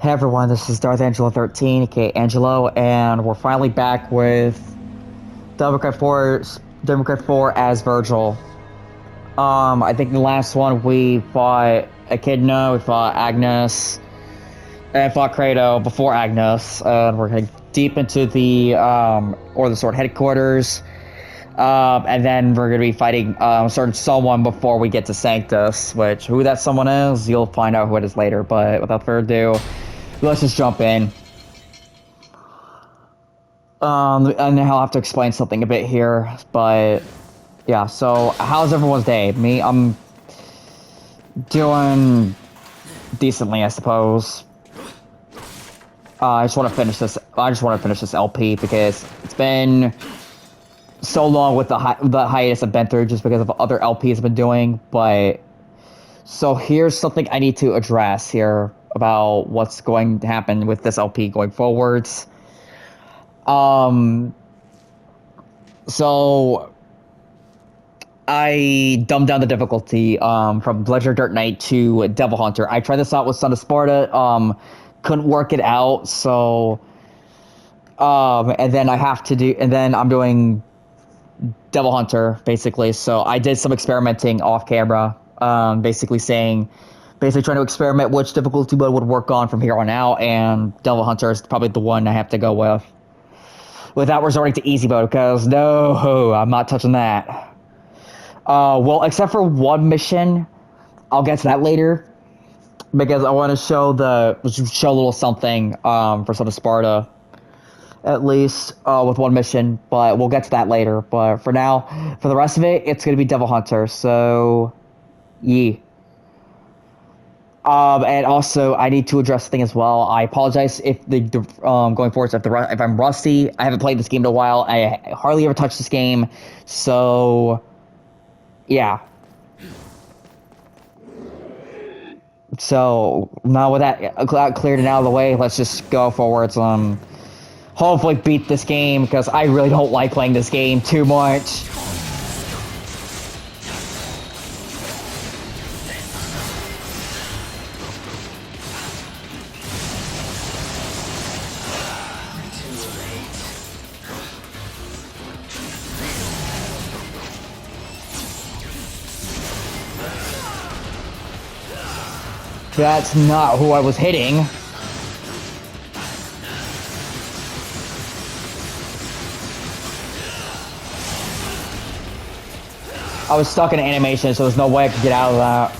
Hey everyone, this is Darth Angelo 13, aka Angelo, and we're finally back with Democrat 4 as Vergil. I think the last one we fought Echidna, we fought Agnes, and fought Kratos before Agnes, and we're heading deep into the Or the Sword headquarters, and then we're gonna be fighting certain someone before we get to Sanctus, which who that someone is, you'll find out who it is later, but without further ado, let's just jump in. And I'll have to explain something a bit here, but yeah, so how's everyone's day? I'm doing decently, I suppose. I just want to finish this LP because it's been so long with the hiatus I've been through just because of other LPs I've been doing, but so here's something I need to address here about what's going to happen with this LP going forwards. So I dumbed down the difficulty from Ledger Dirt Knight to Devil Hunter. I tried this out with Son of Sparta, couldn't work it out, so and then I'm doing Devil Hunter basically. So I did some experimenting off camera, basically trying to experiment which difficulty mode would work on from here on out, and Devil Hunter is probably the one I have to go with. Without resorting to easy mode, because no, I'm not touching that. Well, except for one mission, I'll get to that later, because I want to show a little something for Son of Sparta, at least with one mission, but we'll get to that later. But for now, for the rest of it, it's going to be Devil Hunter, so yeah. And also, I need to address the thing as well. I apologize if going forward, if I'm rusty. I haven't played this game in a while. I hardly ever touched this game, so yeah. So now with that cleared and out of the way, let's just go forwards. Hopefully beat this game because I really don't like playing this game too much. That's not who I was hitting. I was stuck in animation, so there's no way I could get out of that.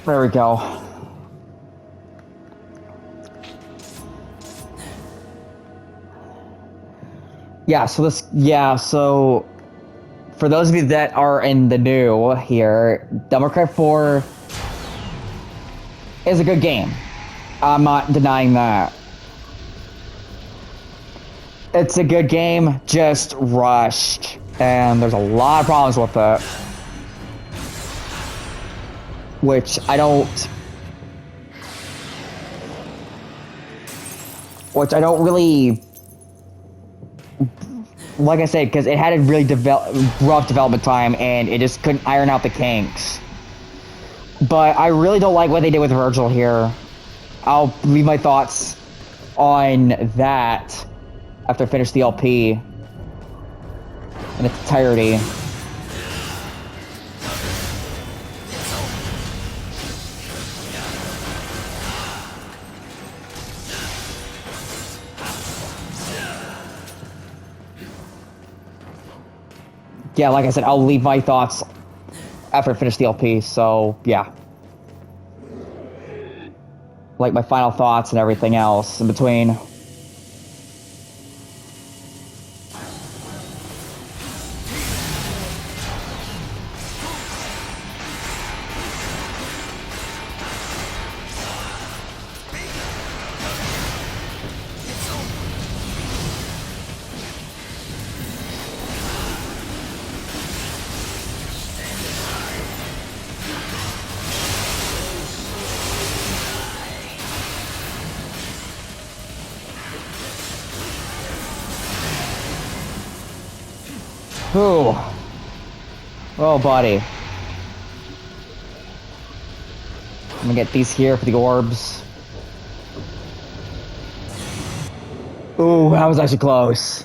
There we go. So for those of you that are in the new here, Democrat 4 is a good game. I'm not denying that. It's a good game, just rushed, and there's a lot of problems with it. Which I don't really, like I said, because it had a really rough development time, and it just couldn't iron out the kinks. But I really don't like what they did with Vergil here. I'll leave my thoughts on that after I finish the LP in its entirety. Yeah, like I said, I'll leave my thoughts after I finish the LP, so yeah. Like my final thoughts and everything else in between. Ooh. Oh, buddy. I'm gonna get these here for the orbs. Ooh, that was actually close.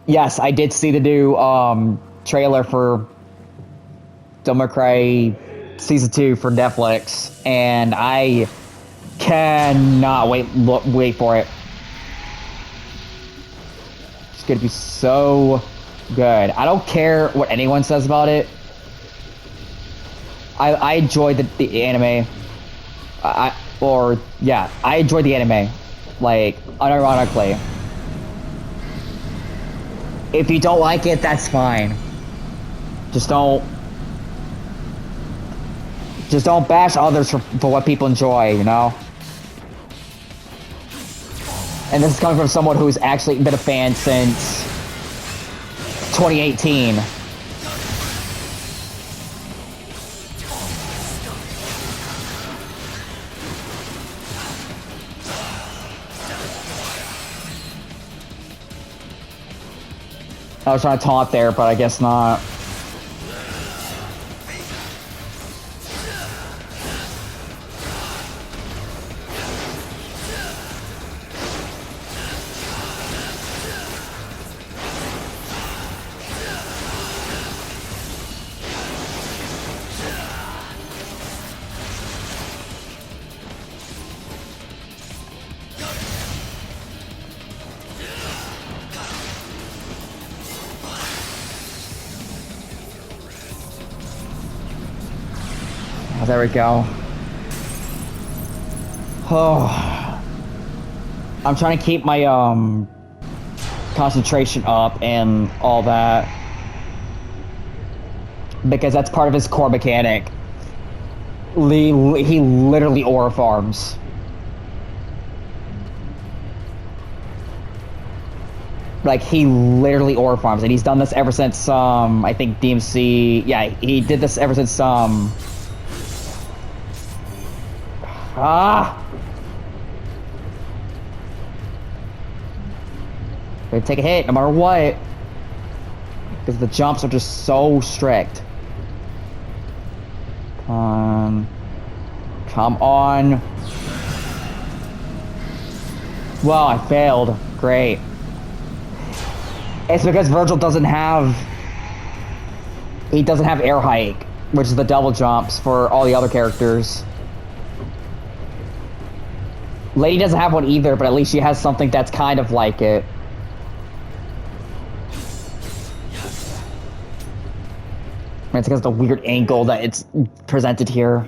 Yes, I did see the new, trailer for Devil May Cry Season 2 for Netflix, and I cannot wait for it. It's gonna be so good. I don't care what anyone says about it. I enjoyed the anime. I enjoyed the anime. Like, unironically. If you don't like it, that's fine. Just don't bash others for what people enjoy, you know? And this is coming from someone who's actually been a fan since 2018. I was trying to taunt there, but I guess not. Oh, there we go. Oh, I'm trying to keep my concentration up and all that because that's part of his core mechanic. He literally aura farms. Like, he literally aura farms, and he's done this ever since I think DMC. Yeah, he did this ever since They take a hit no matter what. Because the jumps are just so strict. Come on. Well, I failed. Great. It's because Vergil doesn't have... He doesn't have air hike, which is the double jumps for all the other characters. Lady doesn't have one either, but at least she has something that's kind of like it. It's because of the weird angle that it's presented here.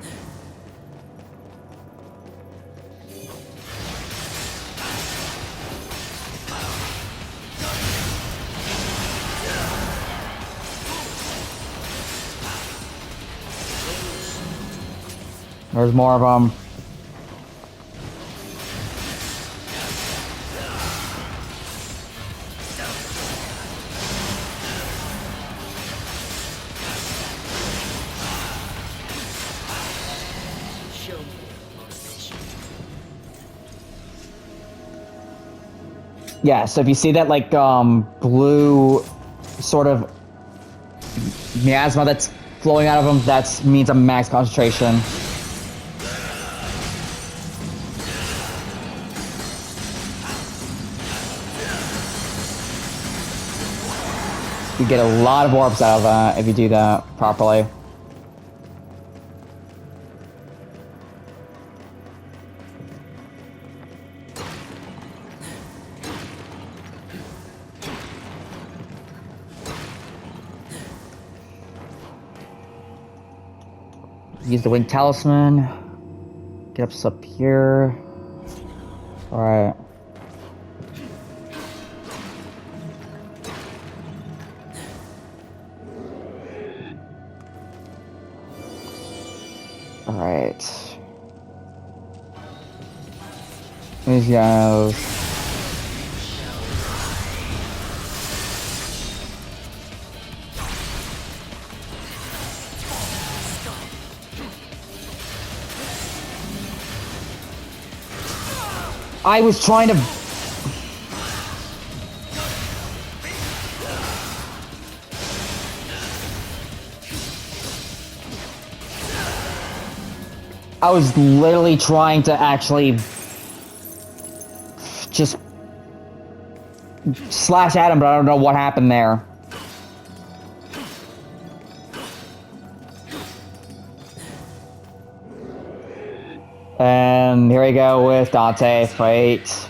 There's more of them. Yeah, so if you see that, like, blue sort of miasma that's flowing out of him, that means a max concentration. You get a lot of orbs out of that if you do that properly. Use the wing talisman. Get up here. Alright. Alright. These guys. I was trying to... I was literally trying to actually just slash at him, but I don't know what happened there. And here we go with Dante, fight.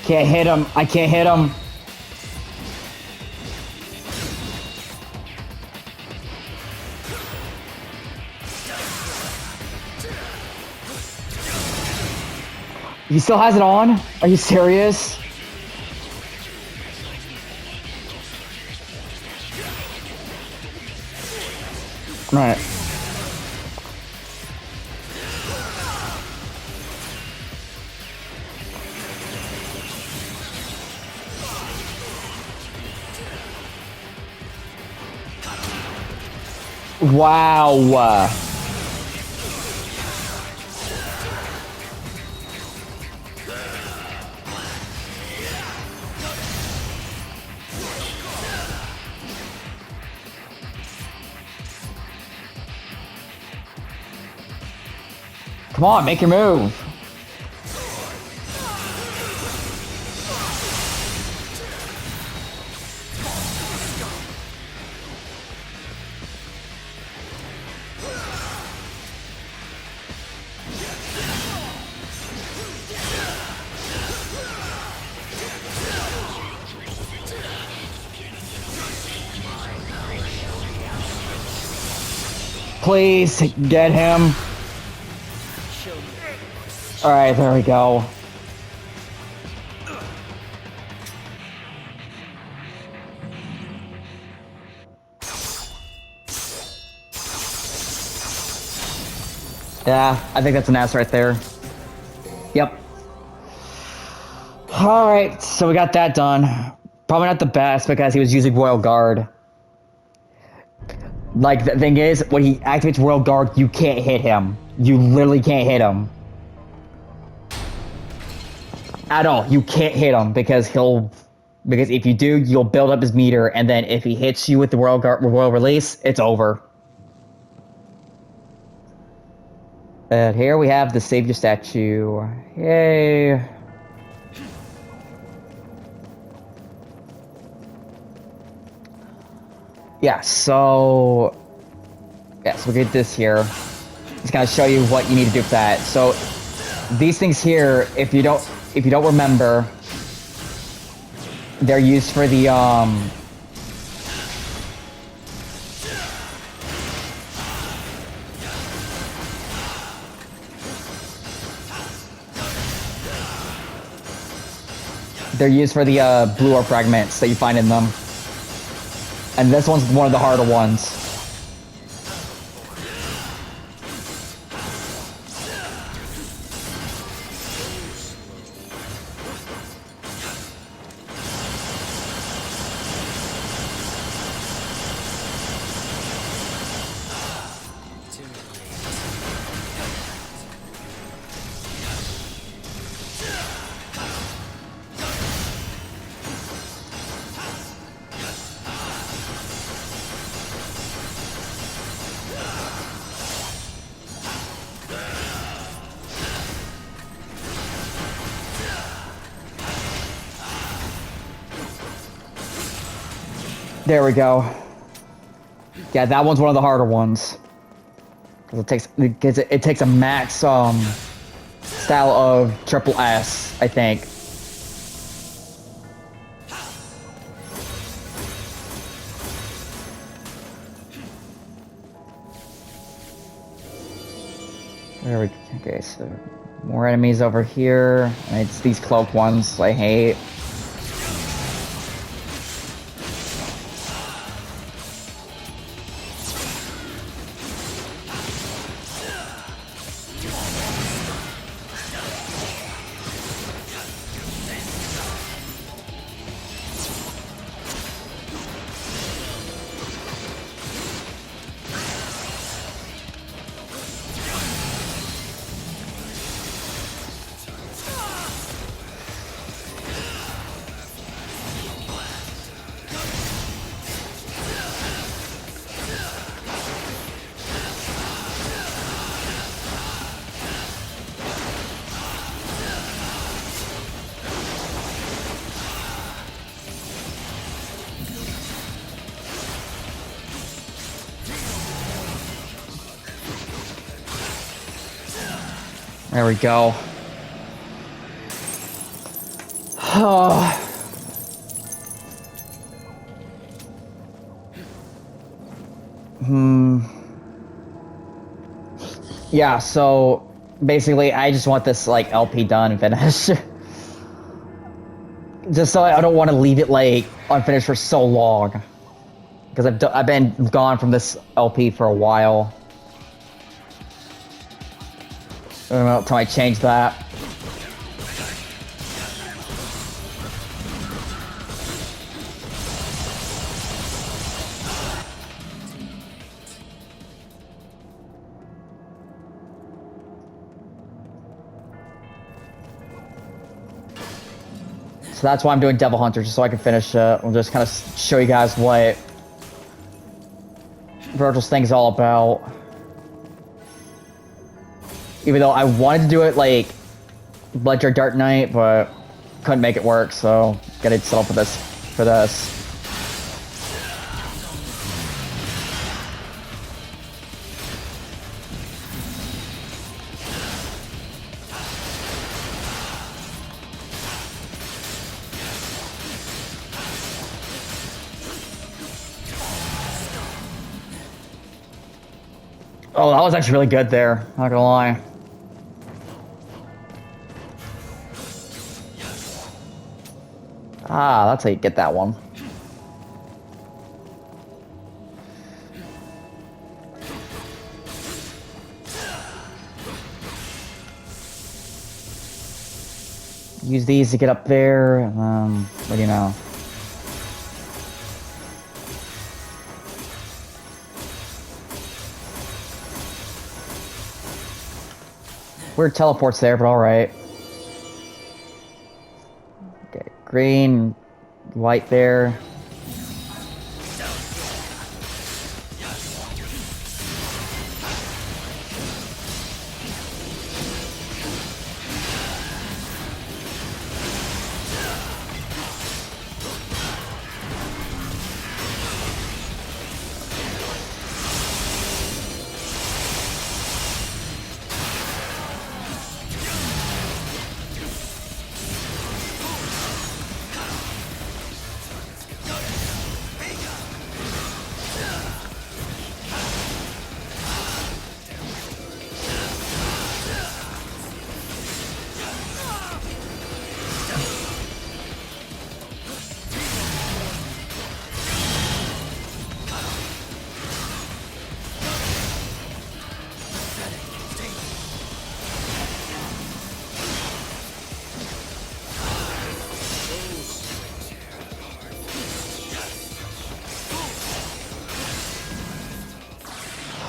Can't hit him. I can't hit him. He still has it on? Are you serious? Right. Wow. Come on, make your move. Please, get him. Alright, there we go. Yeah, I think that's an ass right there. Yep. Alright, so we got that done. Probably not the best because he was using Royal Guard. Like, the thing is, when he activates Royal Guard, you can't hit him. You literally can't hit him. At all. You can't hit him because because if you do, you'll build up his meter, and then if he hits you with the Royal Release, it's over. And here we have the Savior statue. Yay. Yeah, so we get this here. Just gonna show you what you need to do for that. So these things here, if you don't remember, they're used for the blue orb fragments that you find in them. And this one's one of the harder ones. There we go. Yeah, that one's one of the harder ones. Because it takes a max style of triple S, I think. Where we okay, so more enemies over here. And it's these cloak ones I hate. There we go. Oh. Yeah, so basically I just want this like LP done and finished. Just so I don't want to leave it like unfinished for so long. Because I've been gone from this LP for a while. I don't know until I change that. So that's why I'm doing Devil Hunter, just so I can finish it. I'll just kind of show you guys what Vergil's thing is all about. Even though I wanted to do it like Ledger Dark Knight, but couldn't make it work, so gotta settle for this. Oh, that was actually really good there, not gonna lie. Ah, that's how you get that one. Use these to get up there, what do you know? Weird teleports there, but alright. Okay, green, light there.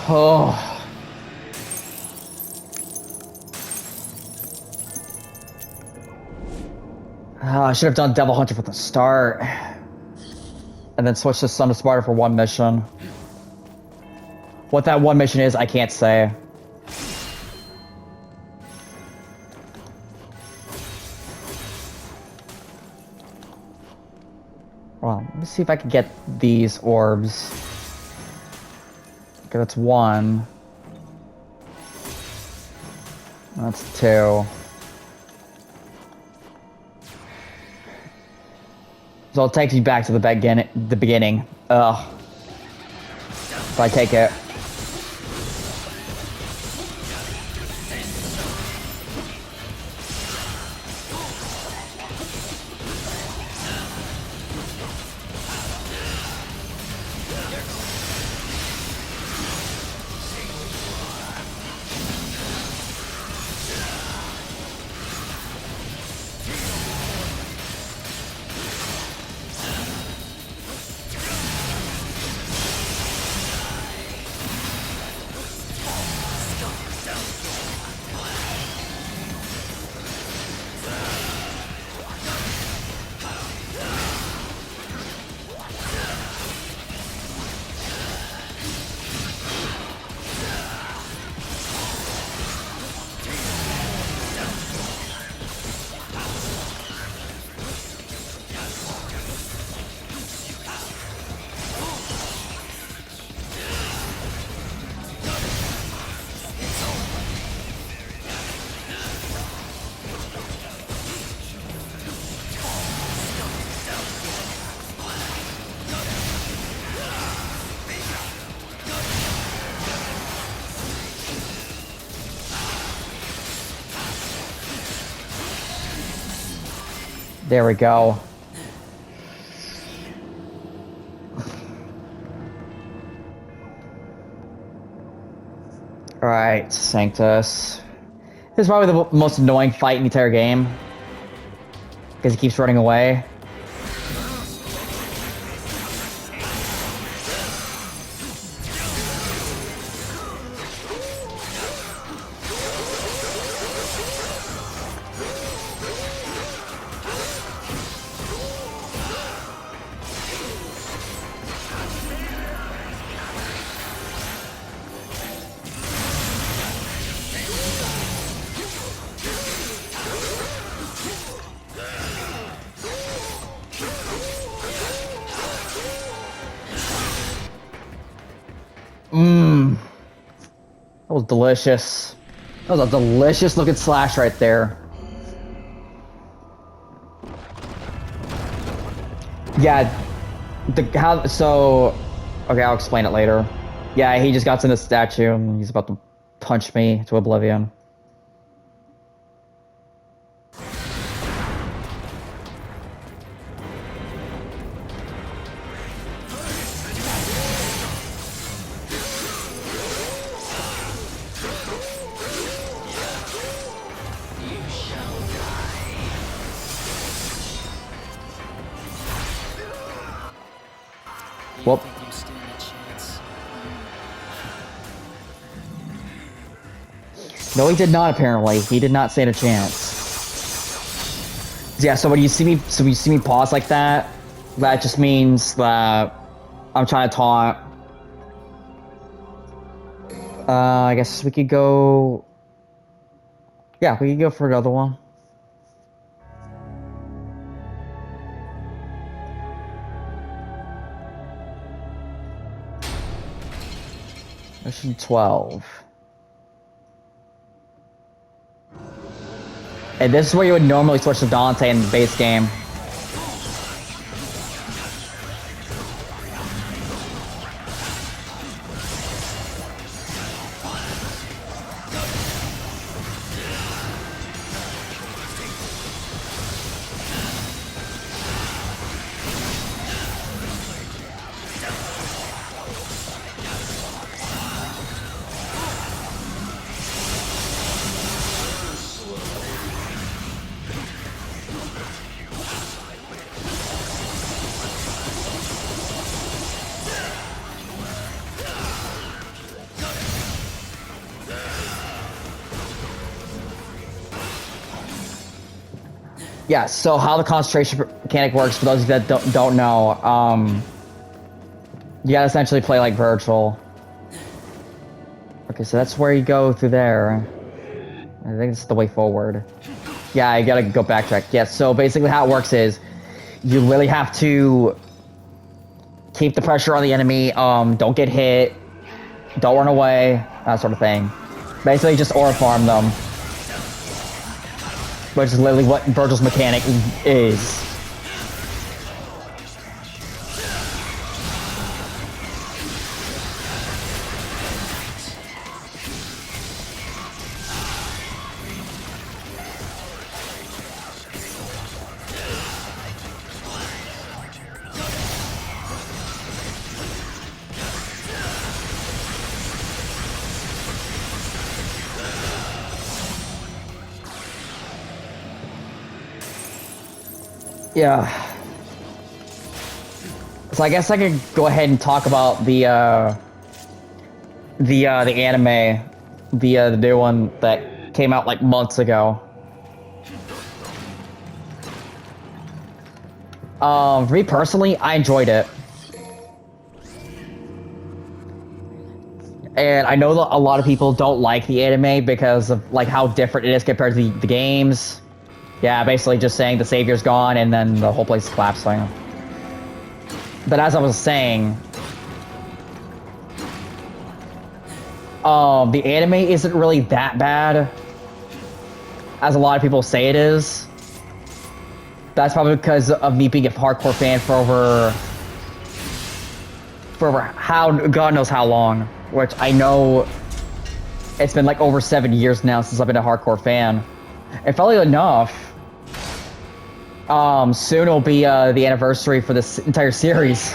Oh. I should have done Devil Hunter from the start. And then switch to Son of Sparta for one mission. What that one mission is, I can't say. Well, let me see if I can get these orbs. Okay, that's one. That's 2. So it takes you back to the beginning. Ugh. If I take it. There we go. Alright, Sanctus. This is probably the most annoying fight in the entire game. Because he keeps running away. Mmm. That was delicious. That was a delicious looking slash right there. Yeah. Okay, I'll explain it later. Yeah, he just got to the statue and he's about to punch me to oblivion. Well, no, he did not. Apparently, he did not stand a chance. Yeah. So when you see me pause like that, that just means that I'm trying to taunt. I guess we could go. Yeah, we could go for another one. Mission 12. And this is where you would normally switch to Dante in the base game. Yeah, so how the concentration mechanic works, for those of you that don't know, you gotta essentially play like Vergil. Okay, so that's where you go through there. I think it's the way forward. Yeah, you gotta go backtrack. Yeah, so basically how it works is, you really have to keep the pressure on the enemy, don't get hit, don't run away, that sort of thing. Basically just aura farm them. which is literally what Vergil's mechanic is. Yeah. So I guess I could go ahead and talk about the anime, the new one that came out like months ago. For me personally, I enjoyed it. And I know that a lot of people don't like the anime because of like how different it is compared to the games. Yeah, basically just saying the savior's gone and then the whole place is collapsing. But as I was saying, the anime isn't really that bad as a lot of people say it is. That's probably because of me being a hardcore fan for over how God knows how long, which I know it's been like over 7 years now since I've been a hardcore fan. And funnily enough, soon will be the anniversary for this entire series.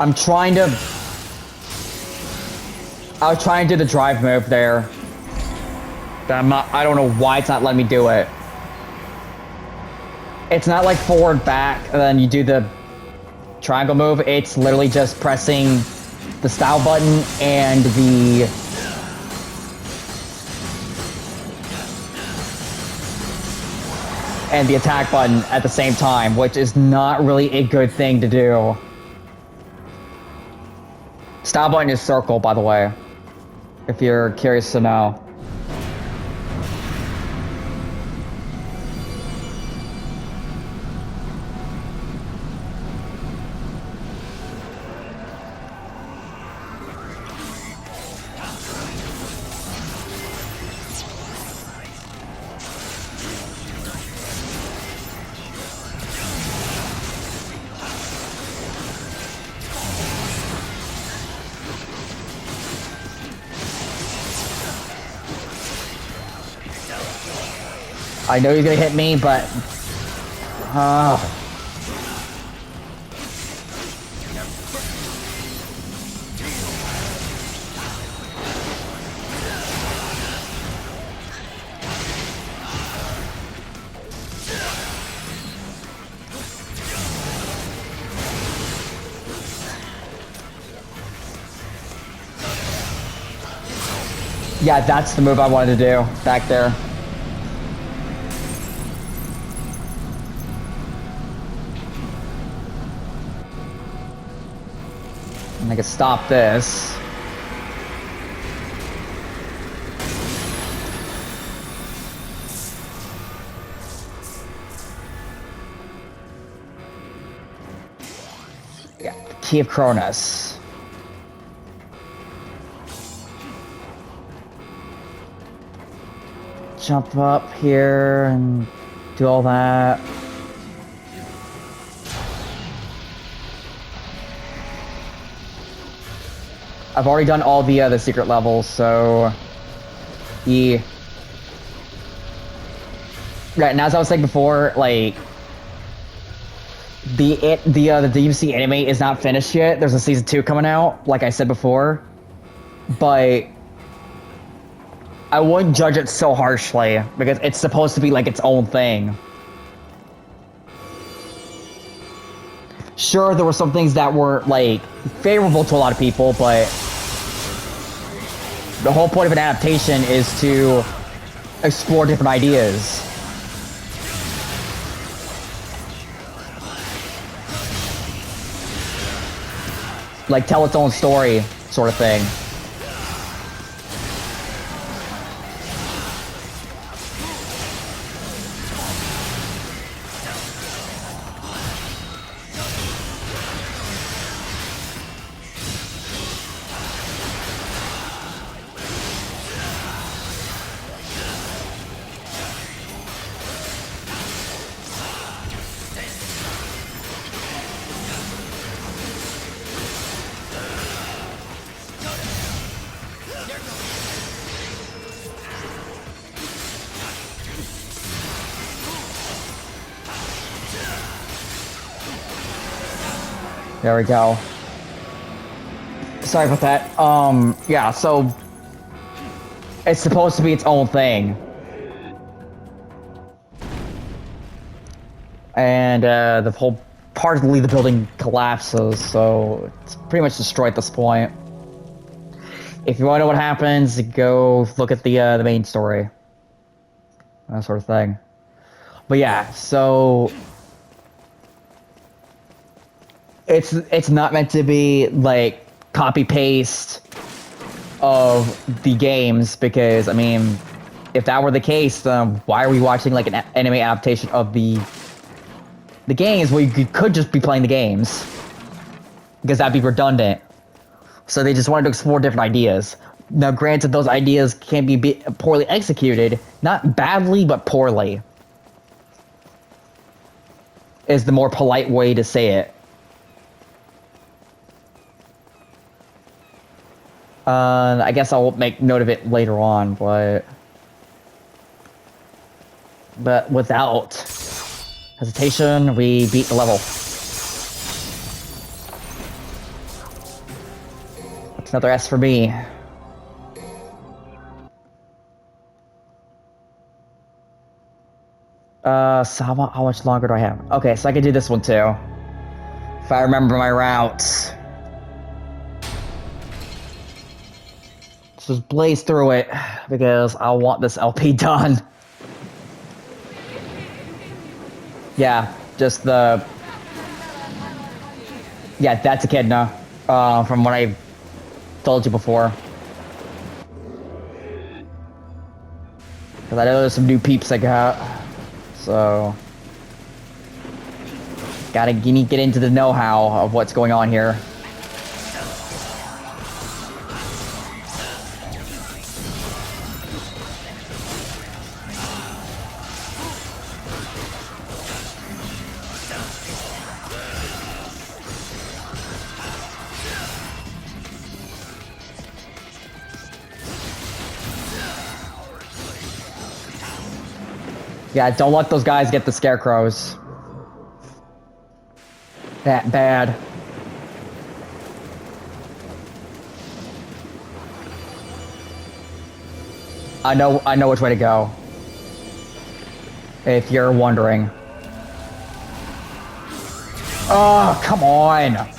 I was trying to do the drive move there. But I don't know why it's not letting me do it. It's not like forward, back, and then you do the triangle move. It's literally just pressing the style button and the attack button at the same time, which is not really a good thing to do. Style button is circle, by the way, if you're curious to know. I know he's gonna hit me, but... Yeah, that's the move I wanted to do, back there. And I can stop this. Yeah, the Key of Cronus. Jump up here and do all that. I've already done all the secret levels, so yeah. Right, and as I was saying before, like the DMC anime is not finished yet. There's a season 2 coming out, like I said before, but I wouldn't judge it so harshly because it's supposed to be like its own thing. Sure, there were some things that were like favorable to a lot of people, but the whole point of an adaptation is to explore different ideas. like tell its own story, sort of thing. There we go. Sorry about that. Yeah, so it's supposed to be its own thing. And the whole partly the building collapses, so it's pretty much destroyed at this point. If you want to know what happens, go look at the main story. That sort of thing. But yeah, so it's not meant to be like copy paste of the games, because I mean, if that were the case, then why are we watching like an anime adaptation of the games? Well, you could just be playing the games, because that'd be redundant. So they just wanted to explore different ideas. Now, granted, those ideas can be poorly executed, not badly, but poorly, is the more polite way to say it. I guess I'll make note of it later on, but without hesitation, we beat the level. That's another S for me. So how much longer do I have? Okay, so I can do this one too, if I remember my routes. Just blaze through it, because I want this LP done. Yeah, just the... Yeah, that's Echidna, from what I told you before. Because I know there's some new peeps I got, so... You need to get into the know-how of what's going on here. Yeah, don't let those guys get the scarecrows. That bad. I know which way to go, if you're wondering. Oh, come on!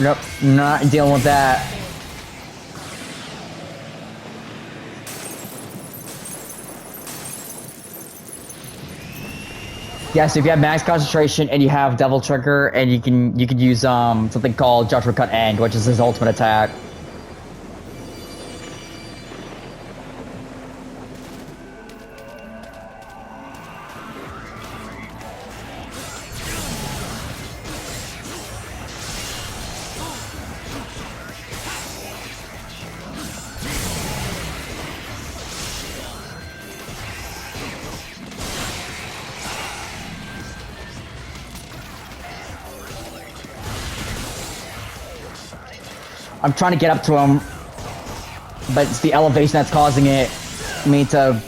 Nope, not dealing with that. Yes, if you have max concentration and you have Devil Trigger, and you can use something called Judgment Cut End, which is his ultimate attack. I'm trying to get up to him, but it's the elevation that's causing me to...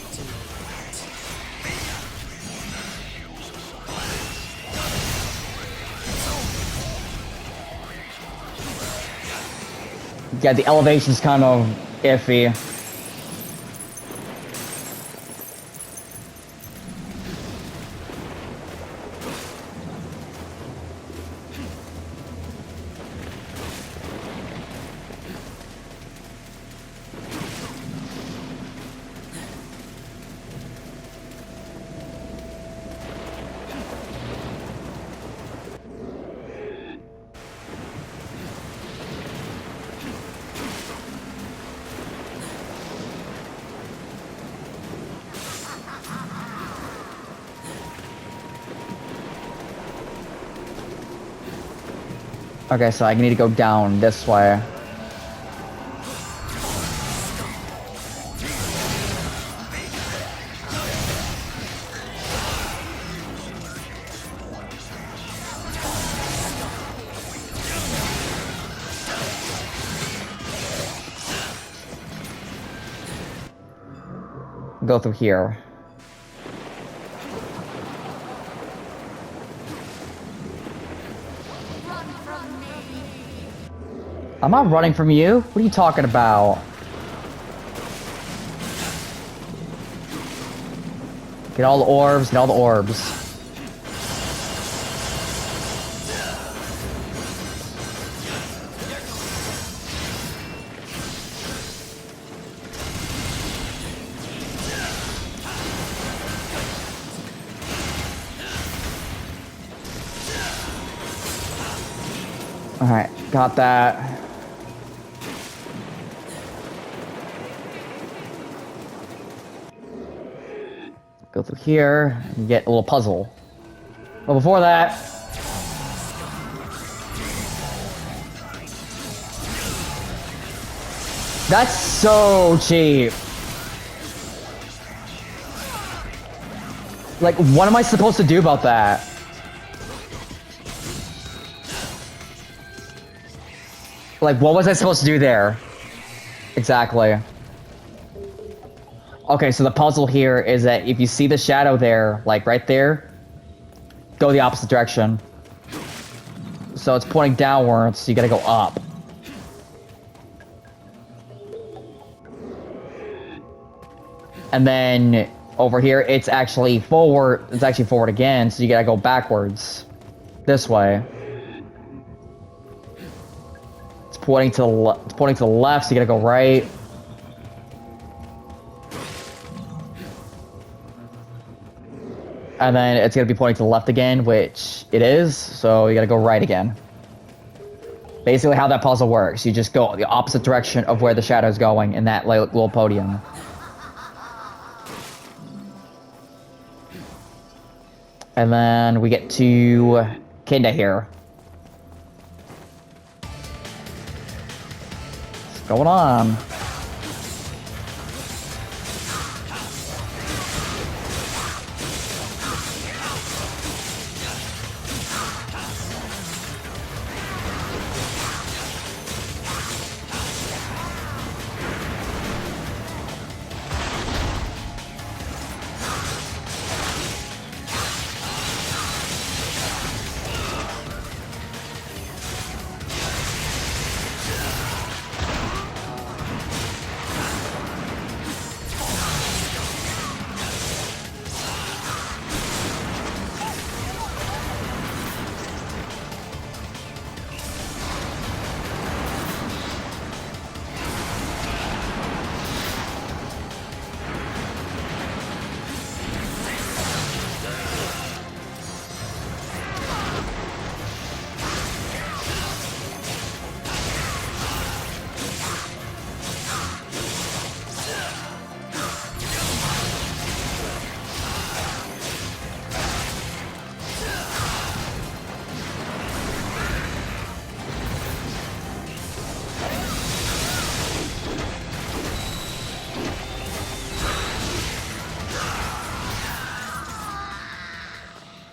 Yeah, the elevation's kind of iffy. Okay, so I need to go down this way. Go through here. I'm not running from you. What are you talking about? Get all the orbs, get all the orbs. Alright, got that. Go through here and get a little puzzle. But before that... That's so cheap. Like, what am I supposed to do about that? Like, what was I supposed to do there? Exactly. Okay, so the puzzle here is that if you see the shadow there, like right there, go the opposite direction. So it's pointing downwards, so you gotta go up. And then over here, it's actually forward. It's actually forward again, so you gotta go backwards. This way. It's pointing to the left, so you gotta go right. And then it's gonna be pointing to the left again, which it is, so you gotta go right again. Basically how that puzzle works, you just go the opposite direction of where the shadow's going in that little podium. And then we get to Kinda here. What's going on?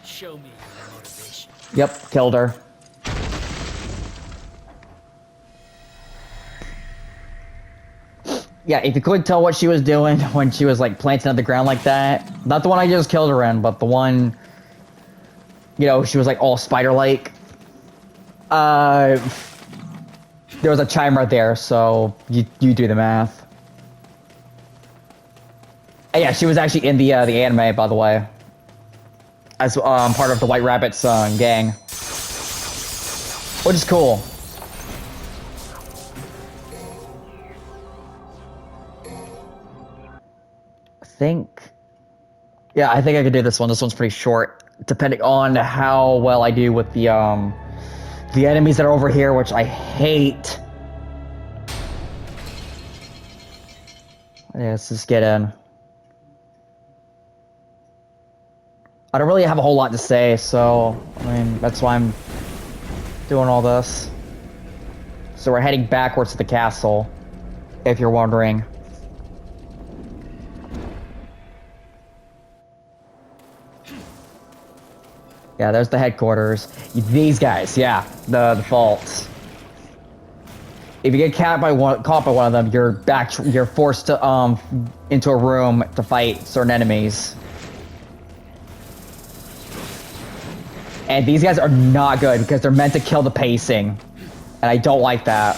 Show me your motivation. Yep, killed her. Yeah, if you couldn't tell what she was doing when she was like planting on the ground like that, not the one I just killed her in, but the one, you know, she was like all spider-like. There was a chime right there, so you do the math. And yeah, she was actually in the anime, by the way, as part of the White Rabbit's gang, which is cool. I think I could do this one. This one's pretty short, depending on how well I do with the enemies that are over here, which I hate. Yeah, let's just get in. I don't really have a whole lot to say, so I mean that's why I'm doing all this. So we're heading backwards to the castle, if you're wondering. Yeah, there's the headquarters. These guys, yeah, the faults. If you get caught by one of them, you're forced to into a room to fight certain enemies. And these guys are not good because they're meant to kill the pacing, and I don't like that.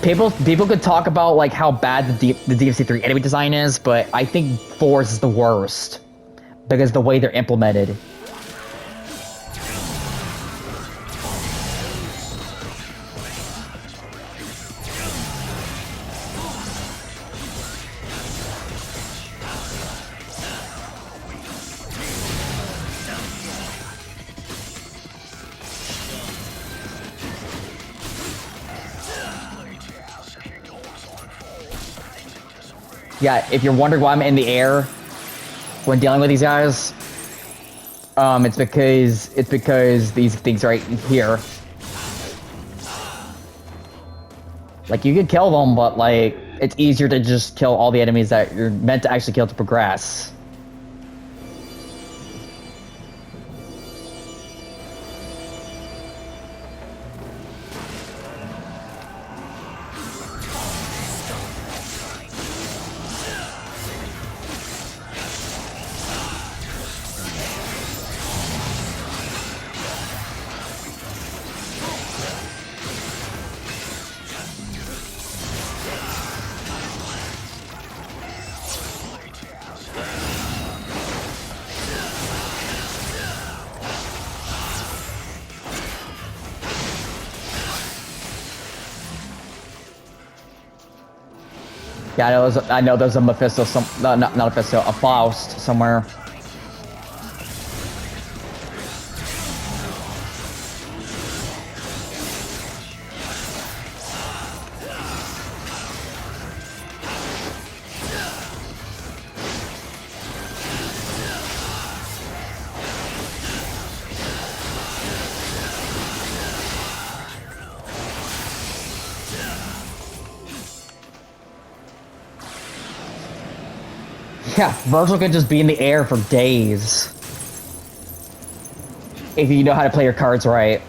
People could talk about like how bad the DFC3 enemy design is, but I think 4's is the worst because the way they're implemented. Yeah, if you're wondering why I'm in the air when dealing with these guys, it's because these things right here. Like, you could kill them, but like it's easier to just kill all the enemies that you're meant to actually kill to progress. Yeah, I know there's a Mephisto, not a Mephisto, a Faust somewhere. Yeah, Vergil could just be in the air for days. If you know how to play your cards right.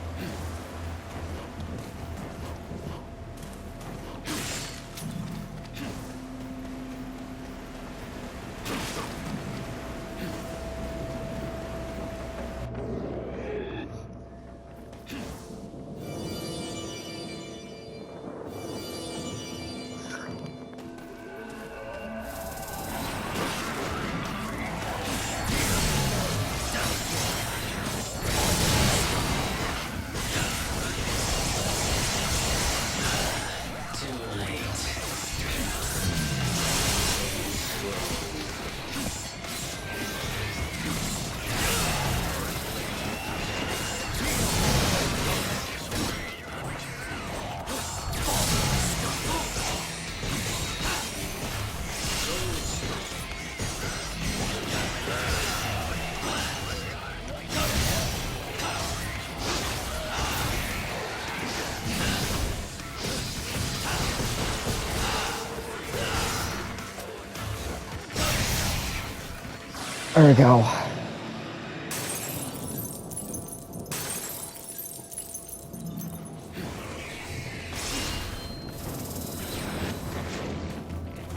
There we go.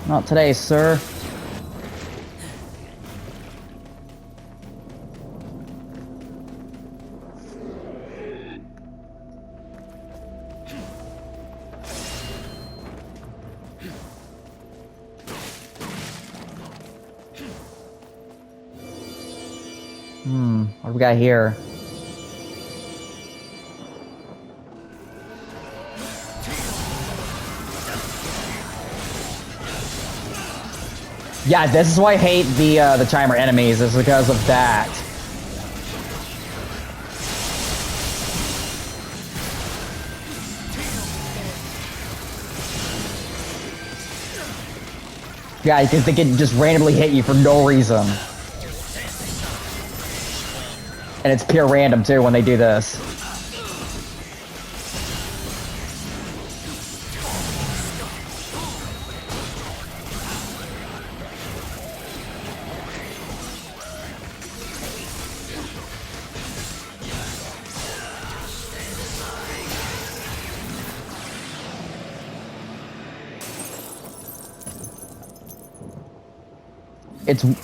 Not today, sir. What do we got here? Yeah, this is why I hate the Chimer enemies, is because of that. Yeah, because they can just randomly hit you for no reason. And it's pure random, too, when they do this.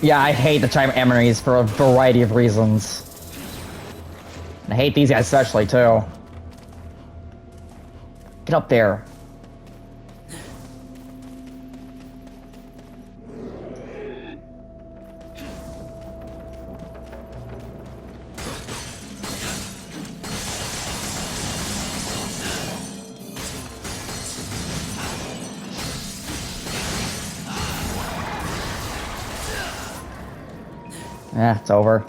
Yeah, I hate the time enemies for a variety of reasons. I hate these guys especially, too. Get up there. It's over.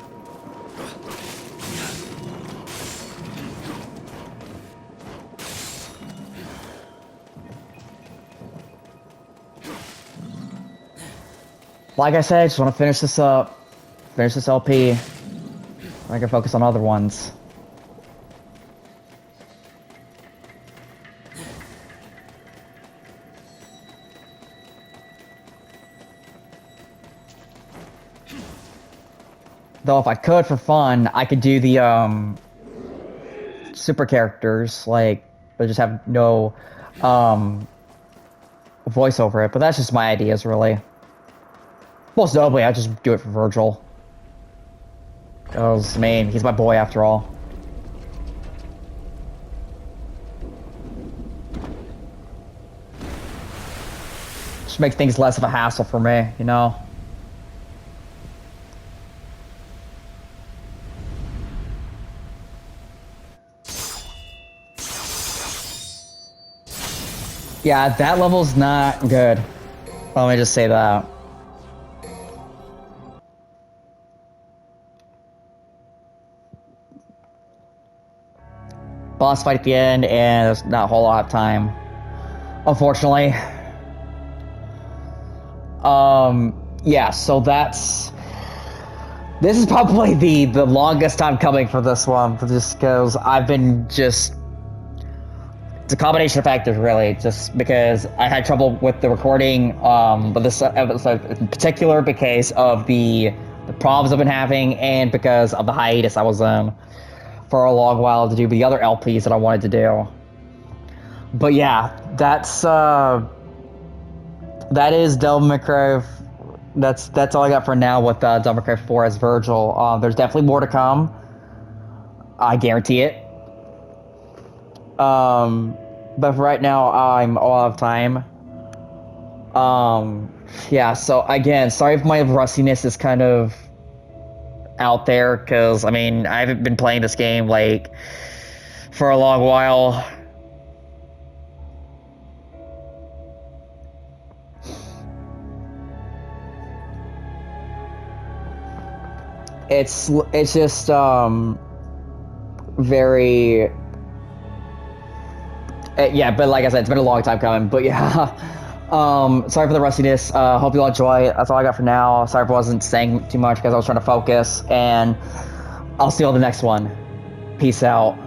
Like I said, I just want to finish this up. Finish this LP. I can focus on other ones. Though if I could, for fun, I could do the, super characters, like, but just have no, voice over it. But that's just my ideas, really. Most notably, I just do it for Vergil. Because, I mean, he's my boy after all. Just makes things less of a hassle for me, you know? Yeah, that level's not good. Let me just say that. Boss fight at the end, and there's not a whole lot of time. Unfortunately. Yeah, so that's... This is probably the longest time coming for this one, just because I've been just... It's a combination of factors, really, just because I had trouble with the recording, but this episode in particular because of the problems I've been having, and because of the hiatus I was in for a long while to do the other LPs that I wanted to do. But yeah, that is Devil May Cry. That's all I got for now with Devil May Cry 4 as Vergil. There's definitely more to come. I guarantee it. But for right now, I'm all out of time. Yeah, so again, sorry if my rustiness is kind of out there, because, I mean, I haven't been playing this game, like, for a long while. It's just, very... Yeah, but like I said, it's been a long time coming, but yeah. Sorry for the rustiness. Hope you all enjoy. That's all I got for now. Sorry if I wasn't saying too much because I was trying to focus, and I'll see you on the next one. Peace out.